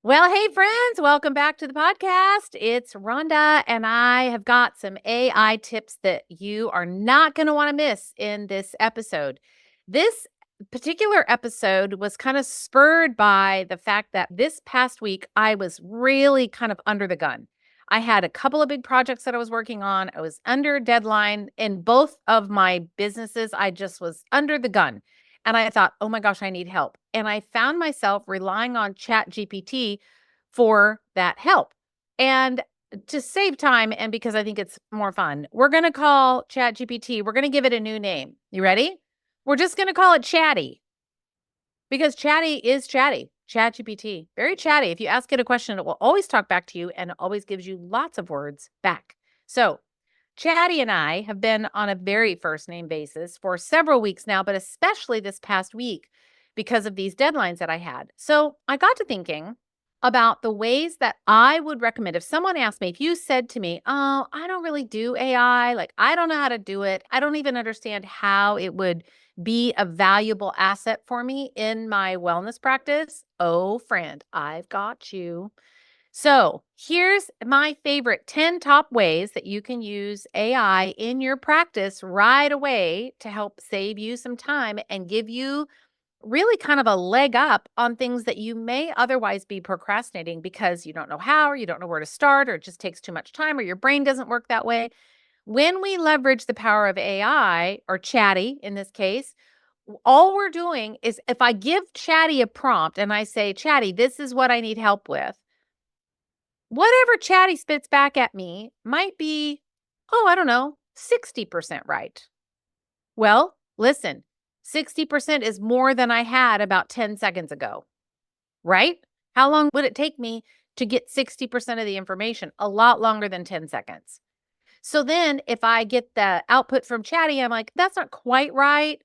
Well, hey, friends, welcome back to the podcast. It's Rhonda, and I have got some AI tips that you are not going to want to miss in this episode. This particular episode was kind of spurred by the fact that this past week I was really kind of under the gun. I had a couple of big projects that I was working on. I was under deadline in both of my businesses. I just was under the gun. And I thought, oh my gosh, I need help. And I found myself relying on ChatGPT for that help. And to save time and because I think it's more fun, we're going to call ChatGPT, we're going to give it a new name. You ready? We're just going to call it Chatty because Chatty is chatty. ChatGPT, very chatty. If you ask it a question, it will always talk back to you and it always gives you lots of words back. So, Chatty and I have been on a very first name basis for several weeks now, but especially this past week because of these deadlines that I had. So I got to thinking about the ways that I would recommend. If someone asked me, if you said to me, oh, I don't really do AI, like I don't know how to do it, I don't even understand how it would be a valuable asset for me in my wellness practice. Oh, friend, I've got you. So here's my favorite 10 top ways that you can use AI in your practice right away to help save you some time and give you really kind of a leg up on things that you may otherwise be procrastinating because you don't know how, or you don't know where to start, or it just takes too much time, or your brain doesn't work that way. When we leverage the power of AI or Chatty in this case, all we're doing is if I give Chatty a prompt and I say, Chatty, this is what I need help with. Whatever Chatty spits back at me might be, oh, I don't know, 60% right. Well, listen, 60% is more than I had about 10 seconds ago, right? How long would it take me to get 60% of the information? A lot longer than 10 seconds. So then if I get the output from Chatty, I'm like, that's not quite right.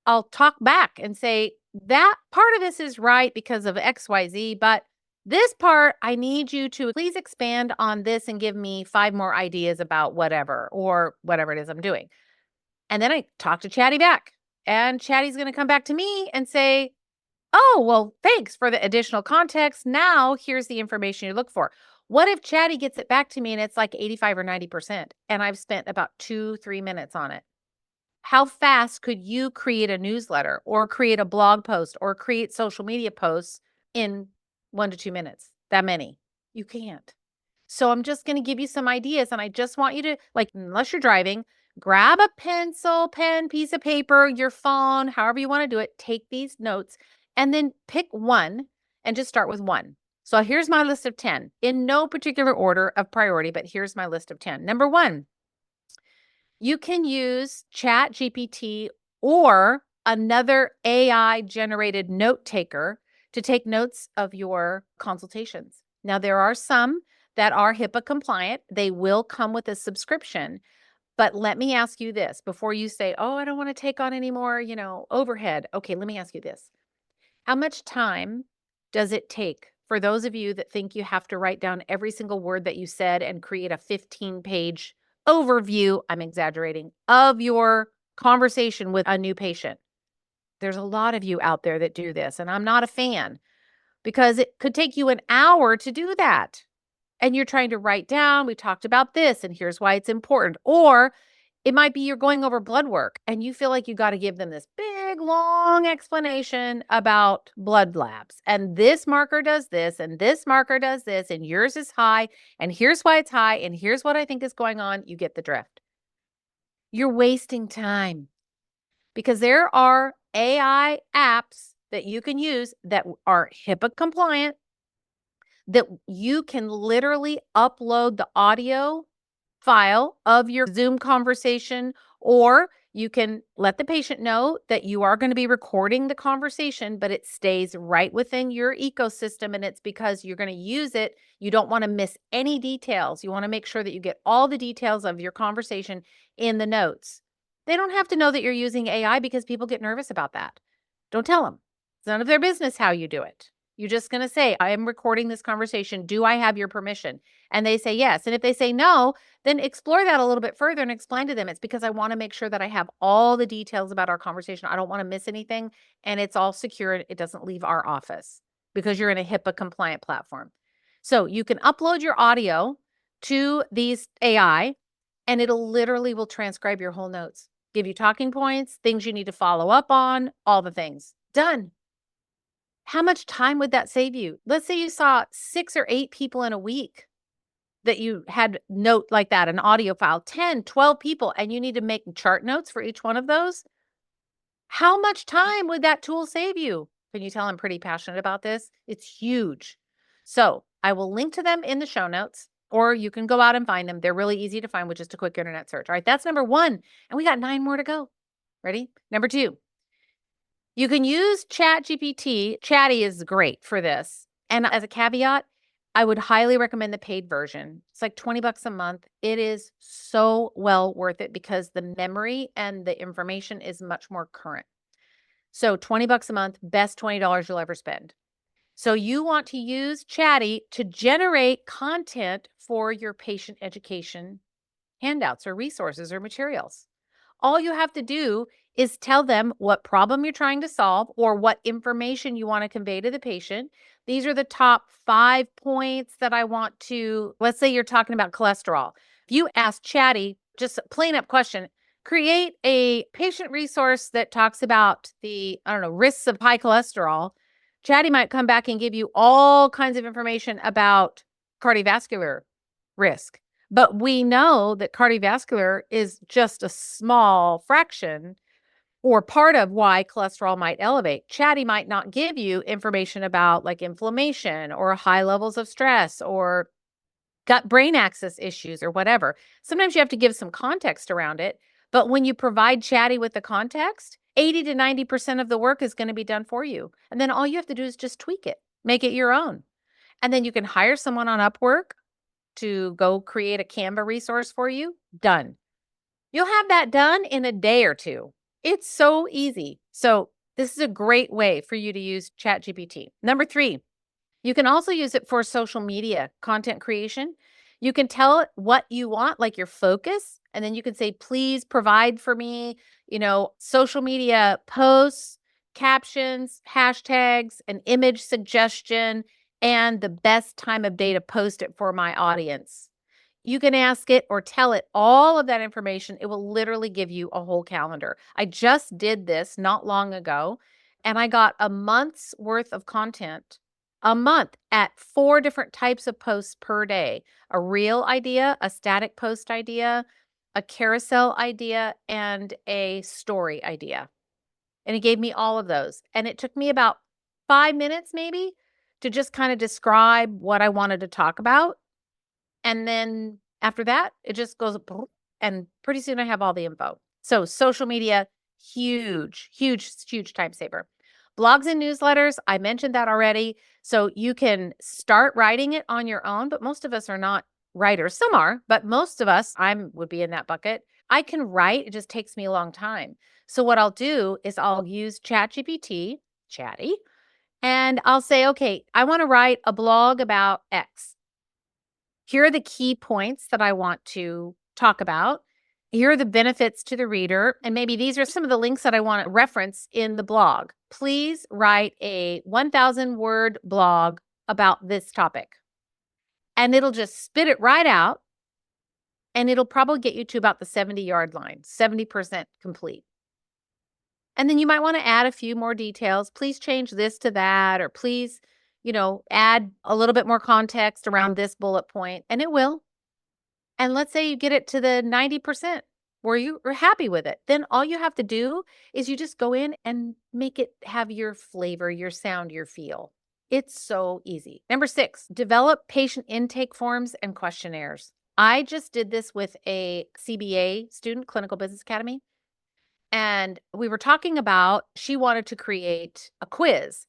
I'll talk back and say, that part of this is right because of XYZ, but this part, I need you to please expand on this and give me 5 more ideas about whatever or whatever it is I'm doing. And then I talk to Chatty back, and Chatty's going to come back to me and say, oh, well, thanks for the additional context. Now here's the information you look for. What if Chatty gets it back to me and it's like 85 or 90% and I've spent about 2-3 minutes on it? How fast could you create a newsletter or create a blog post or create social media posts in 1 to 2 minutes? That many? You can't. So I'm just going to give you some ideas, and I just want you to, like, unless you're driving, grab a pencil, pen, piece of paper, your phone, however you want to do it, take these notes and then pick one and just start with one. So here's my list of 10 in no particular order of priority, but here's my list of 10. Number 1, you can use ChatGPT or another AI generated note taker to take notes of your consultations. Now, there are some that are HIPAA compliant. They will come with a subscription. But let me ask you this before you say, oh, I don't want to take on any more, overhead. Okay, let me ask you this. How much time does it take for those of you that think you have to write down every single word that you said and create a 15-page overview, I'm exaggerating, of your conversation with a new patient? There's a lot of you out there that do this, and I'm not a fan because it could take you an hour to do that. And you're trying to write down, we talked about this, and here's why it's important. Or it might be you're going over blood work and you feel like you got to give them this big, long explanation about blood labs. And this marker does this, and this marker does this, and yours is high, and here's why it's high, and here's what I think is going on. You get the drift. You're wasting time because there are AI apps that you can use that are HIPAA compliant, that you can literally upload the audio file of your Zoom conversation, or you can let the patient know that you are going to be recording the conversation, but it stays right within your ecosystem. And it's because you're going to use it. You don't want to miss any details. You want to make sure that you get all the details of your conversation in the notes. They don't have to know that you're using AI because people get nervous about that. Don't tell them. It's none of their business how you do it. You're just going to say, I am recording this conversation. Do I have your permission? And they say yes. And if they say no, then explore that a little bit further and explain to them, it's because I want to make sure that I have all the details about our conversation. I don't want to miss anything, and it's all secure. It doesn't leave our office. because you're in a HIPAA compliant platform. So you can upload your audio to these AI and it'll literally will transcribe your whole notes, give you talking points, things you need to follow up on, all the things. Done. How much time would that save you? Let's say you saw 6 or 8 people in a week that you had note like that, an audio file, 10, 12 people, and you need to make chart notes for each one of those. How much time would that tool save you? Can you tell I'm pretty passionate about this? It's huge. So I will link to them in the show notes, or you can go out and find them. They're really easy to find with just a quick internet search. All right, that's number 1. And we got 9 more to go. Ready? Number 2. You can use ChatGPT. Chatty is great for this. And as a caveat, I would highly recommend the paid version. It's like $20 a month. It is so well worth it because the memory and the information is much more current. So $20 a month, best $20 you'll ever spend. So you want to use Chatty to generate content for your patient education handouts or resources or materials. All you have to do is tell them what problem you're trying to solve or what information you want to convey to the patient. These are the top 5 points that I want to, let's say you're talking about cholesterol. If you ask Chatty, just a plain up question, create a patient resource that talks about the, risks of high cholesterol. Chatty might come back and give you all kinds of information about cardiovascular risk. But we know that cardiovascular is just a small fraction or part of why cholesterol might elevate. Chatty might not give you information about like inflammation or high levels of stress or gut brain axis issues or whatever. Sometimes you have to give some context around it. But when you provide Chatty with the context, 80 to 90% of the work is going to be done for you. And then all you have to do is just tweak it, make it your own. And then you can hire someone on Upwork to go create a Canva resource for you. Done. You'll have that done in a day or 2. It's so easy. So this is a great way for you to use ChatGPT. Number 3, you can also use it for social media content creation. You can tell it what you want, like your focus, and then you can say, please provide for me, social media posts, captions, hashtags, an image suggestion, and the best time of day to post it for my audience. You can ask it or tell it all of that information. It will literally give you a whole calendar. I just did this not long ago, and I got a month's worth of content a month at 4 different types of posts per day: a reel idea, a static post idea, a carousel idea, and a story idea. And it gave me all of those. And it took me about 5 minutes maybe to just kind of describe what I wanted to talk about. And then after that, it just goes, and pretty soon I have all the info. So social media, huge, huge, huge time saver. Blogs and newsletters, I mentioned that already. So you can start writing it on your own, but most of us are not writers. Some are, but most of us, would be in that bucket. I can write, it just takes me a long time. So what I'll do is I'll use ChatGPT, Chatty, and I'll say, okay, I want to write a blog about X. Here are the key points that I want to talk about. Here are the benefits to the reader. And maybe these are some of the links that I want to reference in the blog. Please write a 1,000-word blog about this topic. And it'll just spit it right out. And it'll probably get you to about the 70-yard line, 70% complete. And then you might want to add a few more details. Please change this to that, or please, add a little bit more context around this bullet point, and it will. And let's say you get it to the 90% where you are happy with it. Then all you have to do is you just go in and make it have your flavor, your sound, your feel. It's so easy. Number 6, develop patient intake forms and questionnaires. I just did this with a CBA student, Clinical Business Academy. And we were talking about, she wanted to create a quiz.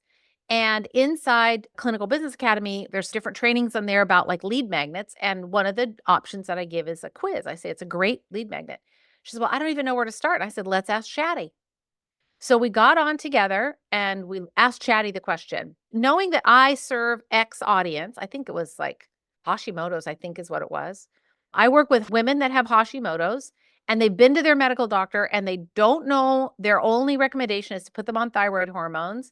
And inside Clinical Business Academy, there's different trainings on there about like lead magnets. And one of the options that I give is a quiz. I say, it's a great lead magnet. She said, well, I don't even know where to start. I said, let's ask Chatty. So we got on together and we asked Chatty the question. Knowing that I serve X audience, I think it was like Hashimoto's, I think is what it was. I work with women that have Hashimoto's and they've been to their medical doctor and they don't know, their only recommendation is to put them on thyroid hormones.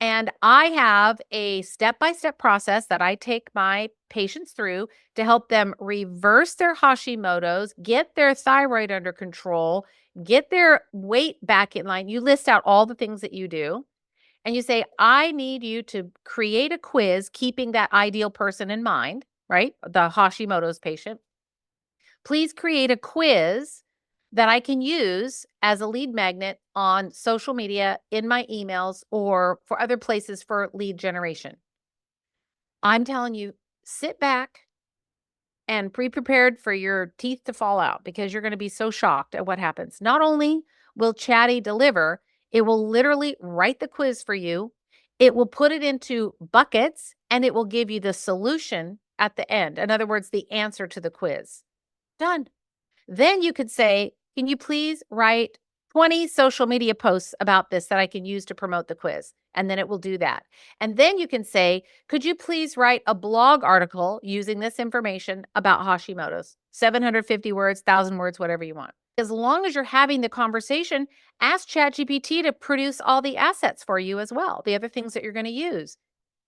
And I have a step-by-step process that I take my patients through to help them reverse their Hashimoto's, get their thyroid under control, get their weight back in line. You list out all the things that you do, and you say, I need you to create a quiz, keeping that ideal person in mind, right? The Hashimoto's patient. Please create a quiz that I can use as a lead magnet on social media, in my emails, or for other places for lead generation. I'm telling you, sit back and prepared for your teeth to fall out, because you're going to be so shocked at what happens. Not only will Chatty deliver, it will literally write the quiz for you. It will put it into buckets, and it will give you the solution at the end. In other words, the answer to the quiz. Done. Then you could say, can you please write 20 social media posts about this that I can use to promote the quiz? And then it will do that. And then you can say, could you please write a blog article using this information about Hashimoto's? 750 words, 1,000 words, whatever you want. As long as you're having the conversation, ask ChatGPT to produce all the assets for you as well, the other things that you're going to use.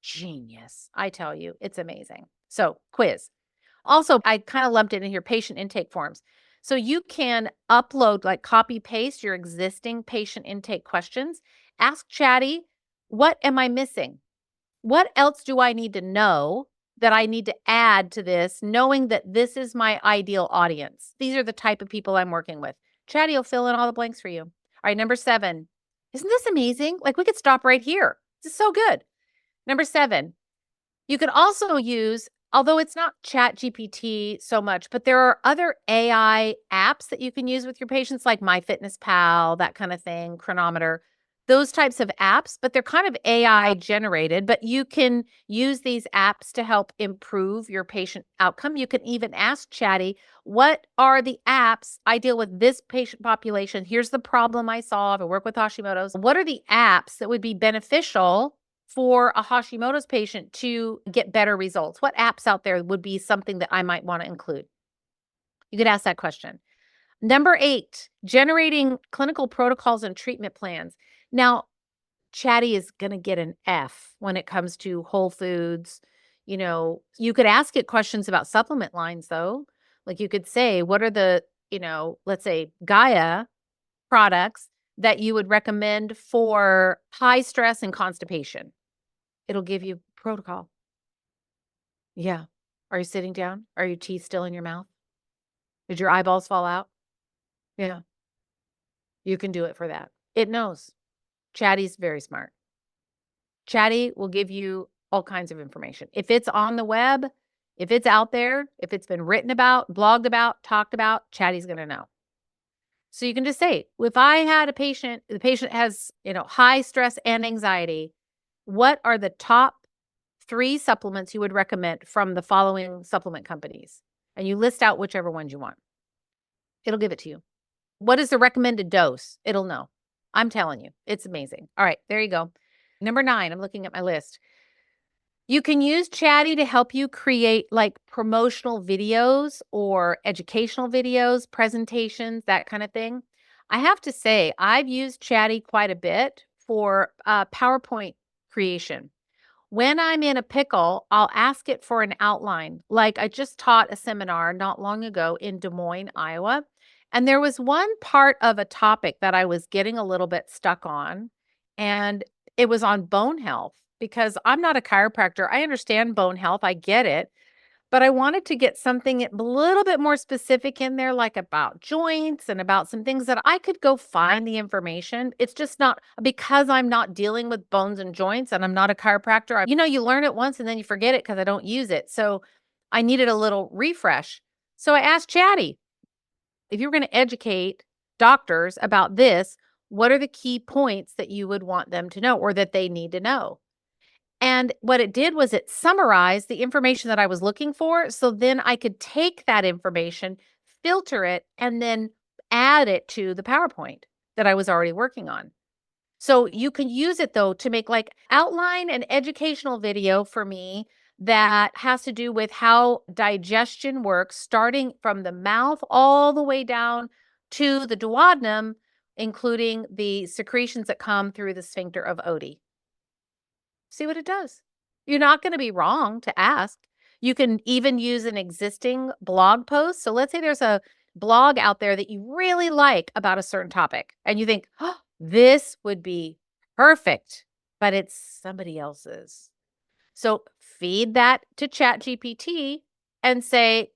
Genius. I tell you, it's amazing. So, quiz. Also, I kind of lumped it in here, patient intake forms. So you can upload, like copy paste your existing patient intake questions. Ask Chatty, what am I missing? What else do I need to know that I need to add to this, knowing that this is my ideal audience? These are the type of people I'm working with. Chatty will fill in all the blanks for you. All right, number 7. Isn't this amazing? Like, we could stop right here. This is so good. Number 7, you could also use, although it's not ChatGPT so much, but there are other AI apps that you can use with your patients, like MyFitnessPal, that kind of thing, Chronometer, those types of apps, but they're kind of AI generated, but you can use these apps to help improve your patient outcome. You can even ask Chatty, what are the apps I deal with this patient population? Here's the problem I solve. I work with Hashimoto's. What are the apps that would be beneficial for a Hashimoto's patient to get better results? What apps out there would be something that I might want to include? You could ask that question. Number 8, generating clinical protocols and treatment plans. Now, Chatty is going to get an F when it comes to whole foods. You could ask it questions about supplement lines, though. Like, you could say, what are the, let's say Gaia products that you would recommend for high stress and constipation? It'll give you protocol. Yeah. Are you sitting down? Are your teeth still in your mouth? Did your eyeballs fall out? Yeah. You can do it for that. It knows. Chatty's very smart. Chatty will give you all kinds of information. If it's on the web, if it's out there, if it's been written about, blogged about, talked about, Chatty's going to know. So you can just say, if I had a patient, the patient has, high stress and anxiety, what are the top 3 supplements you would recommend from the following supplement companies? And you list out whichever ones you want. It'll give it to you. What is the recommended dose? It'll know. I'm telling you, it's amazing. All right, there you go. Number 9, I'm looking at my list. You can use Chatty to help you create like promotional videos or educational videos, presentations, that kind of thing. I have to say, I've used Chatty quite a bit for PowerPoint creation. When I'm in a pickle, I'll ask it for an outline. Like, I just taught a seminar not long ago in Des Moines, Iowa, and there was one part of a topic that I was getting a little bit stuck on, and it was on bone health, because I'm not a chiropractor. I understand bone health, I get it, but I wanted to get something a little bit more specific in there, like about joints and about some things that I could go find the information. It's just not, because I'm not dealing with bones and joints and I'm not a chiropractor. You learn it once and then you forget it because I don't use it. So I needed a little refresh. So I asked Chatty, if you were going to educate doctors about this, what are the key points that you would want them to know or that they need to know? And what it did was it summarized the information that I was looking for. So then I could take that information, filter it, and then add it to the PowerPoint that I was already working on. So you can use it, though, to make like outline an educational video for me that has to do with how digestion works, starting from the mouth all the way down to the duodenum, including the secretions that come through the sphincter of Oddi. See what it does. You're not going to be wrong to ask. You can even use an existing blog post. So let's say there's a blog out there that you really like about a certain topic and you think, oh, this would be perfect, but it's somebody else's. So feed that to ChatGPT and say,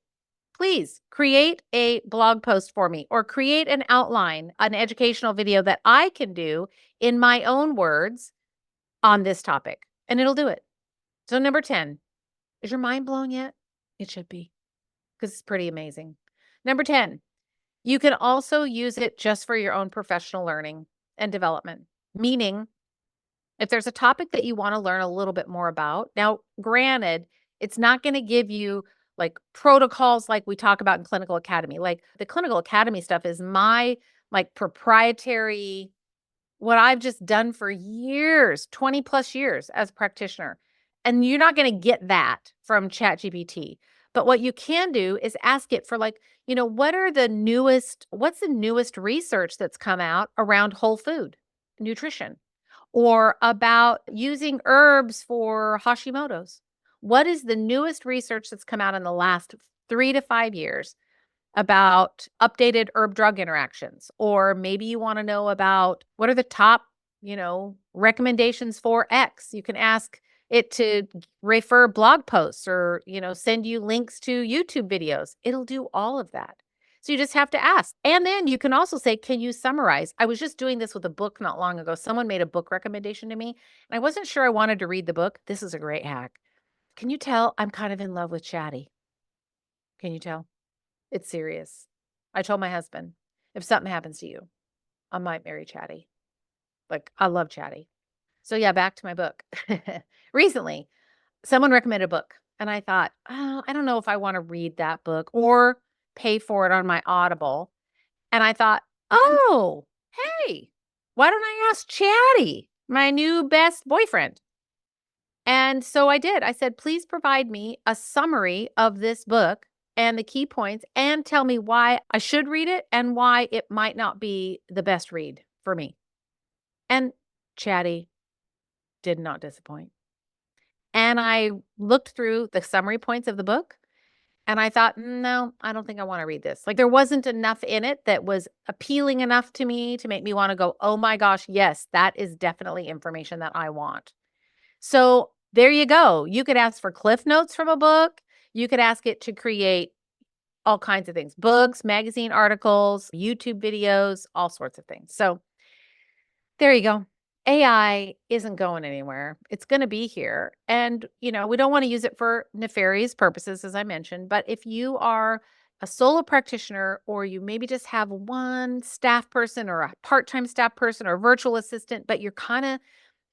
please create a blog post for me or create an outline, an educational video that I can do in my own words on this topic. And it'll do it. So number 10, is your mind blown yet? It should be because it's pretty amazing. Number 10, you can also use it just for your own professional learning and development, meaning if there's a topic that you want to learn a little bit more about. Now, granted, it's not going to give you like protocols like we talk about in clinical academy. Like the clinical academy stuff is my like proprietary, what I've just done for years, 20 plus years as a practitioner. And you're not going to get that from ChatGPT. But what you can do is ask it for like, what's the newest research that's come out around whole food nutrition or about using herbs for Hashimoto's? What is the newest research that's come out in the last 3 to 5 years about updated herb drug interactions? Or maybe you want to know about what are the top, recommendations for X. You can ask it to refer blog posts or, send you links to YouTube videos. It'll do all of that. So you just have to ask. And then you can also say, can you summarize? I was just doing this with a book not long ago. Someone made a book recommendation to me, and I wasn't sure I wanted to read the book. This is a great hack. Can you tell I'm kind of in love with Chatty? Can you tell? It's serious. I told my husband, if something happens to you, I might marry Chatty. Like, I love Chatty. So yeah, back to my book. Recently, someone recommended a book, and I thought, oh, I don't know if I want to read that book or pay for it on my Audible. And I thought, oh, hey, why don't I ask Chatty, my new best boyfriend? And so I did. I said, please provide me a summary of this book and the key points and tell me why I should read it and why it might not be the best read for me. And Chatty did not disappoint. And I looked through the summary points of the book and I thought, no, I don't think I want to read this. Like there wasn't enough in it that was appealing enough to me to make me want to go, oh my gosh, yes, that is definitely information that I want. So there you go. You could ask for cliff notes from a book. You could ask it to create all kinds of things, books, magazine articles, YouTube videos, all sorts of things. So there you go. AI isn't going anywhere. It's going to be here. And, we don't want to use it for nefarious purposes, as I mentioned. But if you are a solo practitioner or you maybe just have one staff person or a part-time staff person or a virtual assistant, but you're kind of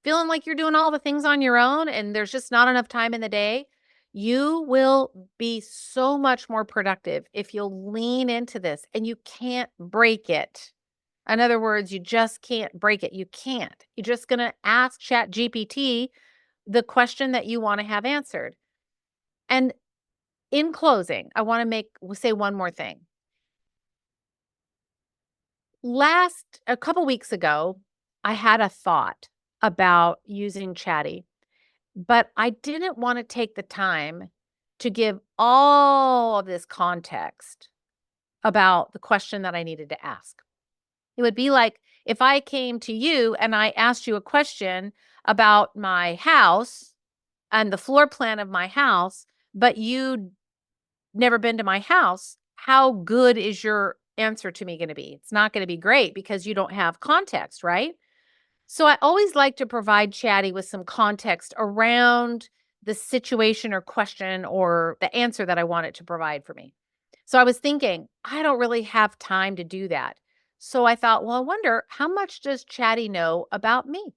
feeling like you're doing all the things on your own and there's just not enough time in the day, you will be so much more productive if you'll lean into this, and you can't break it. In other words, you just can't break it. You can't. You're just going to ask ChatGPT the question that you want to have answered. And in closing, I want to say one more thing. A couple weeks ago, I had a thought about using Chatty, but I didn't want to take the time to give all of this context about the question that I needed to ask. It would be like if I came to you and I asked you a question about my house and the floor plan of my house, but you'd never been to my house. How good is your answer to me going to be? It's not going to be great because you don't have context, right? So I always like to provide Chatty with some context around the situation or question or the answer that I want it to provide for me. So I was thinking, I don't really have time to do that. So I thought, well, I wonder how much does Chatty know about me?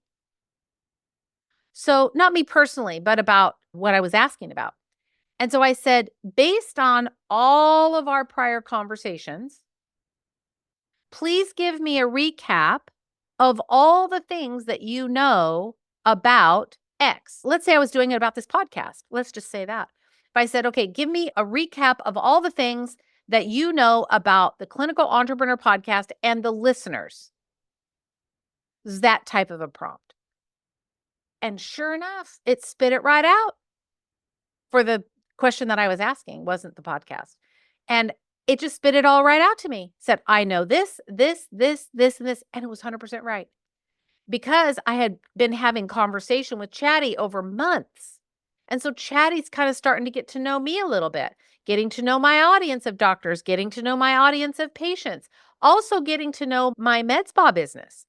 So not me personally, but about what I was asking about. And so I said, based on all of our prior conversations, please give me a recap of all the things that you know about X. Let's say I was doing it about this podcast. Let's just say that. If I said, okay, give me a recap of all the things that you know about the Clinical Entrepreneur Podcast and the listeners. That type of a prompt. And sure enough, it spit it right out for the question that I was asking, wasn't the podcast. And it just spit it all right out to me. Said, I know this, this, this, this, and this. And it was 100% right because I had been having conversation with Chatty over months. And so Chatty's kind of starting to get to know me a little bit, getting to know my audience of doctors, getting to know my audience of patients, also getting to know my med spa business.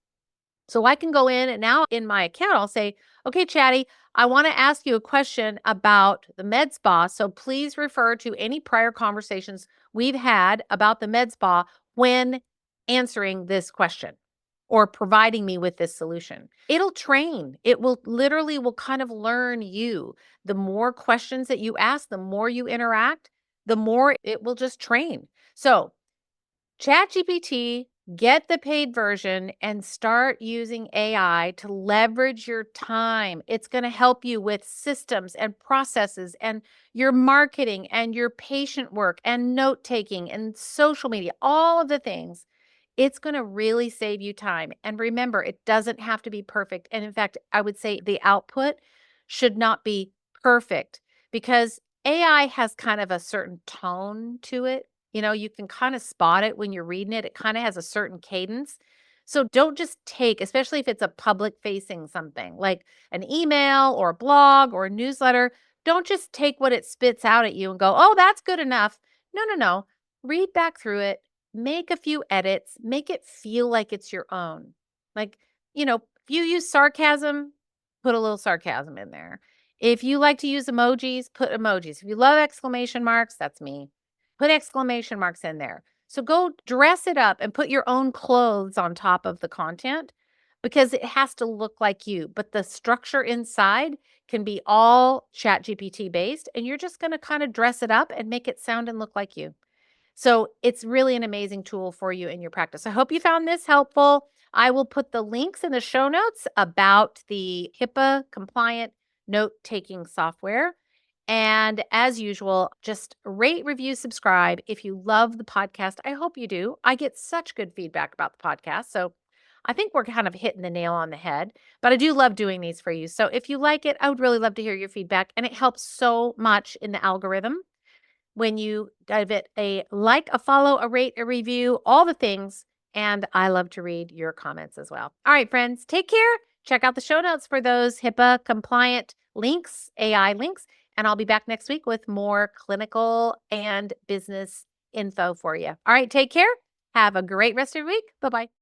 So I can go in and now in my account, I'll say, okay, Chatty, I want to ask you a question about the med spa. So please refer to any prior conversations we've had about the med spa when answering this question or providing me with this solution. It'll train. It will literally will kind of learn you. The more questions that you ask, the more you interact, the more it will just train. So ChatGPT, get the paid version and start using AI to leverage your time. It's going to help you with systems and processes and your marketing and your patient work and note taking and social media, all of the things. It's going to really save you time. And remember, it doesn't have to be perfect. And in fact, I would say the output should not be perfect because AI has kind of a certain tone to it. You know, you can kind of spot it when you're reading it. It kind of has a certain cadence. So don't just take, especially if it's a public facing something like an email or a blog or a newsletter, don't just take what it spits out at you and go, oh, that's good enough. No, no, no. Read back through it, make a few edits, make it feel like it's your own. Like, if you use sarcasm, put a little sarcasm in there. If you like to use emojis, put emojis. If you love exclamation marks, that's me. Put exclamation marks in there. So go dress it up and put your own clothes on top of the content because it has to look like you. But the structure inside can be all ChatGPT based, and you're just going to kind of dress it up and make it sound and look like you. So it's really an amazing tool for you in your practice. I hope you found this helpful. I will put the links in the show notes about the HIPAA compliant note taking software. And as usual, just rate, review, subscribe if you love the podcast. I hope you do. I get such good feedback about the podcast. So I think we're kind of hitting the nail on the head, but I do love doing these for you. So if you like it, I would really love to hear your feedback. And it helps so much in the algorithm when you give it a like, a follow, a rate, a review, all the things. And I love to read your comments as well. All right, friends, take care. Check out the show notes for those HIPAA compliant links, AI links. And I'll be back next week with more clinical and business info for you. All right, take care. Have a great rest of your week. Bye-bye.